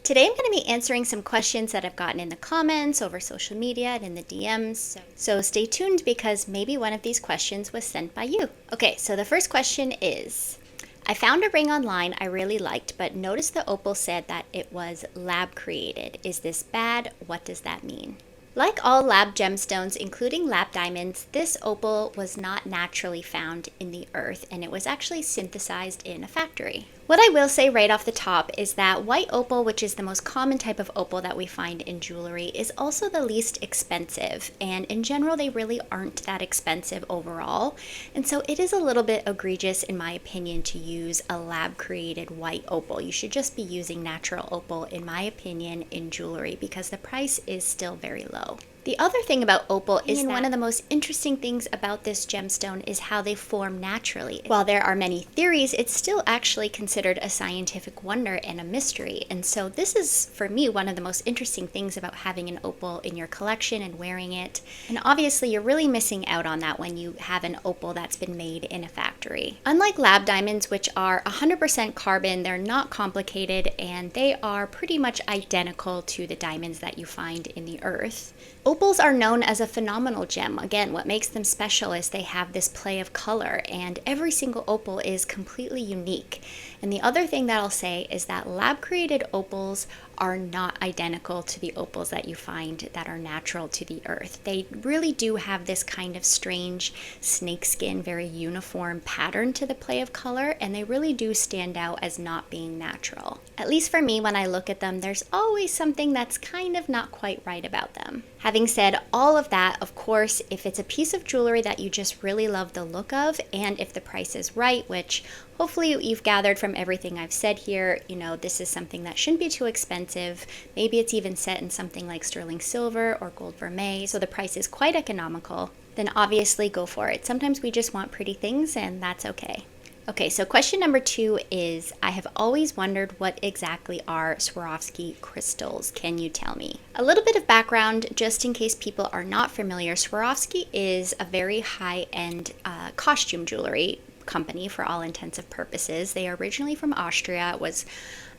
Today I'm going to be answering some questions that I've gotten in the comments, over social media, and in the DMs. So stay tuned because maybe one of these questions was sent by you. Okay, so the first question is, I found a ring online I really liked, but noticed the opal said that it was lab created. Is this bad? What does that mean? Like all lab gemstones, including lab diamonds, this opal was not naturally found in the earth, and it was actually synthesized in a factory. What I will say right off the top is that white opal, which is the most common type of opal that we find in jewelry, is also the least expensive, and in general they really aren't that expensive overall, and so it is a little bit egregious in my opinion to use a lab created white opal. You should just be using natural opal in my opinion in jewelry because the price is still very low. The other thing about opal is that one of the most interesting things about this gemstone is how they form naturally. While there are many theories, it's still actually considered a scientific wonder and a mystery. And so this is, for me, one of the most interesting things about having an opal in your collection and wearing it. And obviously, you're really missing out on that when you have an opal that's been made in a factory. Unlike lab diamonds, which are 100% carbon, they're not complicated, and they are pretty much identical to the diamonds that you find in the earth. Opals are known as a phenomenal gem. Again, what makes them special is they have this play of color, and every single opal is completely unique. And the other thing that I'll say is that lab-created opals are not identical to the opals that you find that are natural to the earth. They really do have this kind of strange snakeskin, very uniform pattern to the play of color, and they really do stand out as not being natural. At least for me, when I look at them, there's always something that's kind of not quite right about them. Having said all of that, of course, if it's a piece of jewelry that you just really love the look of, and if the price is right, which hopefully you've gathered from everything I've said here, this is something that shouldn't be too expensive. Maybe it's even set in something like sterling silver or gold vermeil, so the price is quite economical. Then obviously go for it. Sometimes we just want pretty things, and that's okay. Okay, so question number 2 is, I have always wondered what exactly are Swarovski crystals. Can you tell me? A little bit of background, just in case people are not familiar. Swarovski is a very high-end costume jewelry company for all intents and purposes. They are originally from Austria. It was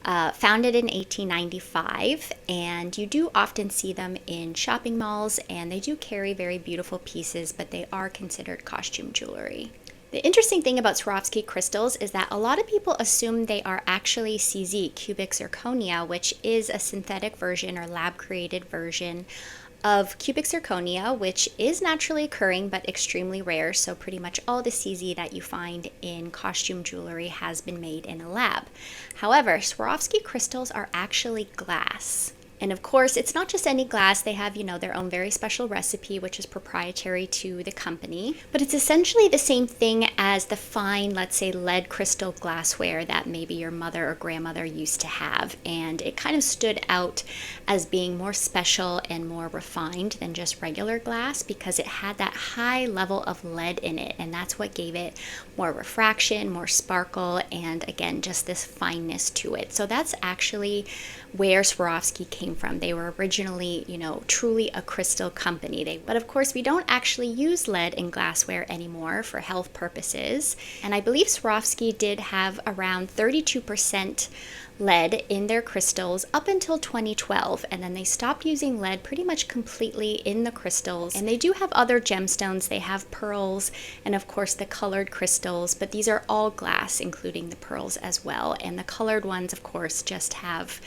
founded in 1895, and you do often see them in shopping malls, and they do carry very beautiful pieces, but they are considered costume jewelry. The interesting thing about Swarovski crystals is that a lot of people assume they are actually CZ, cubic zirconia, which is a synthetic version or lab-created version of cubic zirconia, which is naturally occurring but extremely rare. So pretty much all the CZ that you find in costume jewelry has been made in a lab. However, Swarovski crystals are actually glass. And of course, it's not just any glass. They have, their own very special recipe, which is proprietary to the company. But it's essentially the same thing as the fine, let's say, lead crystal glassware that maybe your mother or grandmother used to have. And it kind of stood out as being more special and more refined than just regular glass because it had that high level of lead in it. And that's what gave it more refraction, more sparkle, and again, just this fineness to it. So that's actually where Swarovski came from. They were originally, truly a crystal company. But of course, we don't actually use lead in glassware anymore for health purposes. And I believe Swarovski did have around 32% lead in their crystals up until 2012, and then they stopped using lead pretty much completely in the crystals. And they do have other gemstones. They have pearls and of course the colored crystals, but these are all glass, including the pearls as well. And the colored ones, of course, just have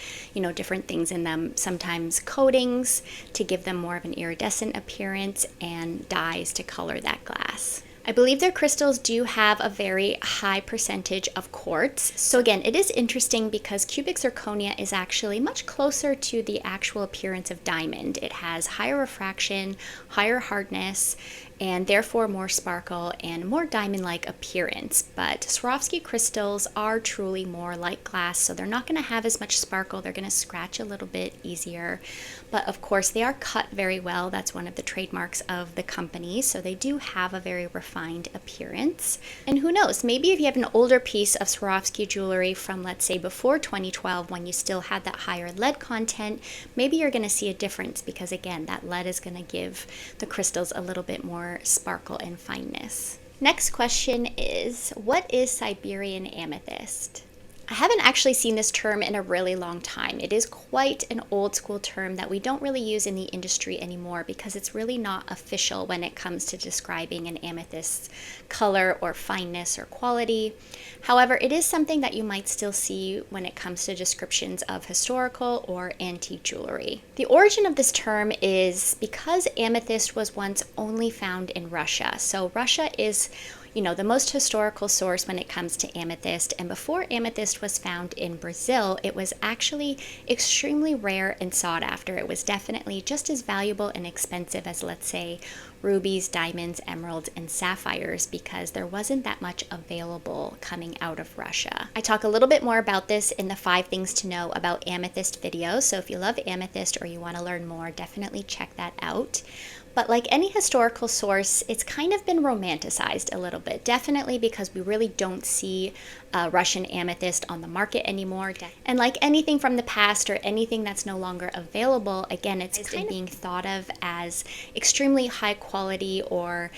different things in them, sometimes coatings to give them more of an iridescent appearance and dyes to color that glass. I believe their crystals do have a very high percentage of quartz. So again, it is interesting because cubic zirconia is actually much closer to the actual appearance of diamond. It has higher refraction, higher hardness, and therefore more sparkle and more diamond-like appearance. But Swarovski crystals are truly more like glass, so they're not going to have as much sparkle. They're going to scratch a little bit easier. But of course, they are cut very well. That's one of the trademarks of the company, so they do have a very refined appearance. And who knows, maybe if you have an older piece of Swarovski jewelry from, let's say, before 2012, when you still had that higher lead content, maybe you're going to see a difference because, again, that lead is going to give the crystals a little bit more sparkle and fineness. Next question is, what is Siberian amethyst? I haven't actually seen this term in a really long time. It is quite an old school term that we don't really use in the industry anymore because it's really not official when it comes to describing an amethyst's color or fineness or quality. However, it is something that you might still see when it comes to descriptions of historical or antique jewelry. The origin of this term is because amethyst was once only found in Russia. So Russia is the most historical source when it comes to amethyst. And before amethyst was found in Brazil, it was actually extremely rare and sought after. It was definitely just as valuable and expensive as, let's say, rubies, diamonds, emeralds, and sapphires because there wasn't that much available coming out of Russia. I talk a little bit more about this in the 5 things to know about amethyst video. So if you love amethyst or you want to learn more, definitely check that out. But like any historical source, it's kind of been romanticized a little bit, definitely because we really don't see Russian amethyst on the market anymore. And like anything from the past or anything that's no longer available, again, it's kind of being thought of as extremely high quality or,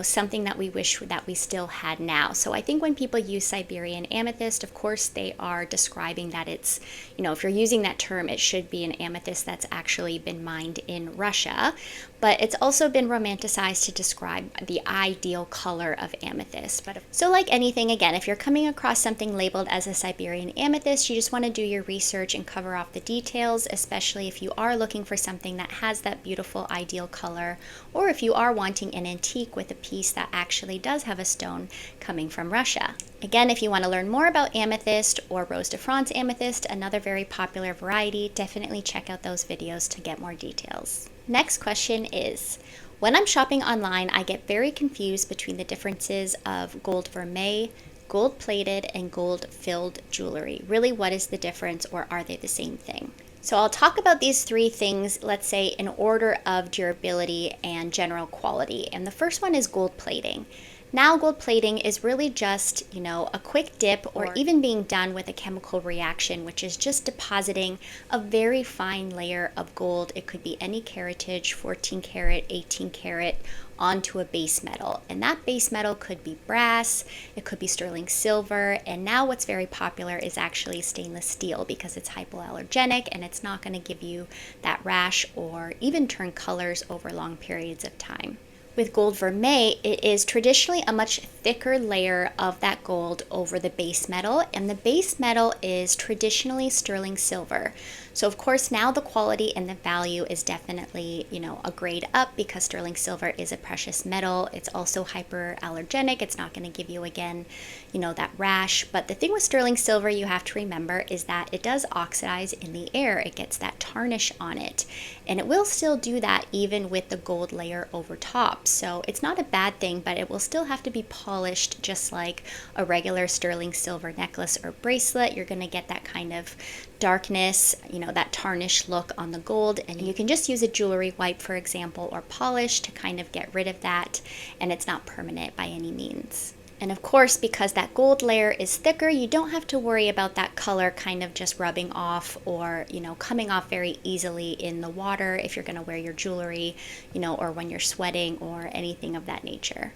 something that we wish that we still had now. So I think when people use Siberian amethyst, of course, they are describing that it's, if you're using that term, it should be an amethyst that's actually been mined in Russia. But it's also been romanticized to describe the ideal color of amethyst. So like anything, again, if you're coming across something labeled as a Siberian amethyst, you just want to do your research and cover off the details, especially if you are looking for something that has that beautiful ideal color, or if you are wanting an antique with a piece that actually does have a stone coming from Russia. Again, if you want to learn more about amethyst or Rose de France amethyst, another very popular variety, definitely check out those videos to get more details. Next question is, when I'm shopping online, I get very confused between the differences of gold vermeil, gold plated, and gold filled jewelry. Really, what is the difference, or are they the same thing? So I'll talk about these 3 things, let's say, in order of durability and general quality. And the first one is gold plating. Now gold plating is really just, a quick dip or even being done with a chemical reaction, which is just depositing a very fine layer of gold. It could be any caratage, 14 karat, 18 karat, onto a base metal. And that base metal could be brass, it could be sterling silver, and now what's very popular is actually stainless steel because it's hypoallergenic and it's not going to give you that rash or even turn colors over long periods of time. With gold vermeil, it is traditionally a much thicker layer of that gold over the base metal, and the base metal is traditionally sterling silver. So of course now the quality and the value is definitely, a grade up because sterling silver is a precious metal. It's also hyperallergenic. It's not going to give you again, that rash. But the thing with sterling silver you have to remember is that it does oxidize in the air. It gets that tarnish on it. And it will still do that even with the gold layer over top. So it's not a bad thing, but it will still have to be polished just like a regular sterling silver necklace or bracelet. You're going to get that kind of darkness, that tarnished look on the gold, and you can just use a jewelry wipe, for example, or polish to kind of get rid of that, and it's not permanent by any means. And of course, because that gold layer is thicker, you don't have to worry about that color kind of just rubbing off or, coming off very easily in the water if you're going to wear your jewelry, or when you're sweating or anything of that nature.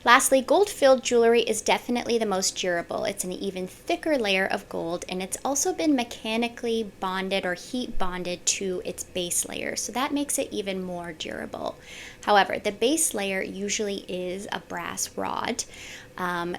Lastly, gold-filled jewelry is definitely the most durable. It's an even thicker layer of gold, and it's also been mechanically bonded or heat bonded to its base layer, so that makes it even more durable. However, the base layer usually is a brass rod.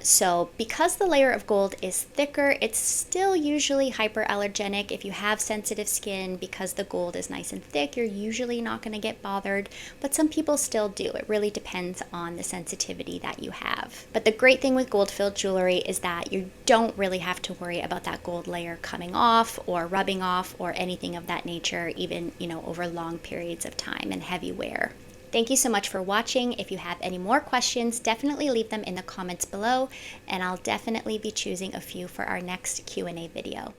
So because the layer of gold is thicker, it's still usually hyperallergenic. If you have sensitive skin, because the gold is nice and thick, you're usually not going to get bothered, but some people still do. It really depends on the sensitivity that you have. But the great thing with gold-filled jewelry is that you don't really have to worry about that gold layer coming off or rubbing off or anything of that nature, even, over long periods of time and heavy wear. Thank you so much for watching. If you have any more questions, definitely leave them in the comments below, and I'll definitely be choosing a few for our next Q&A video.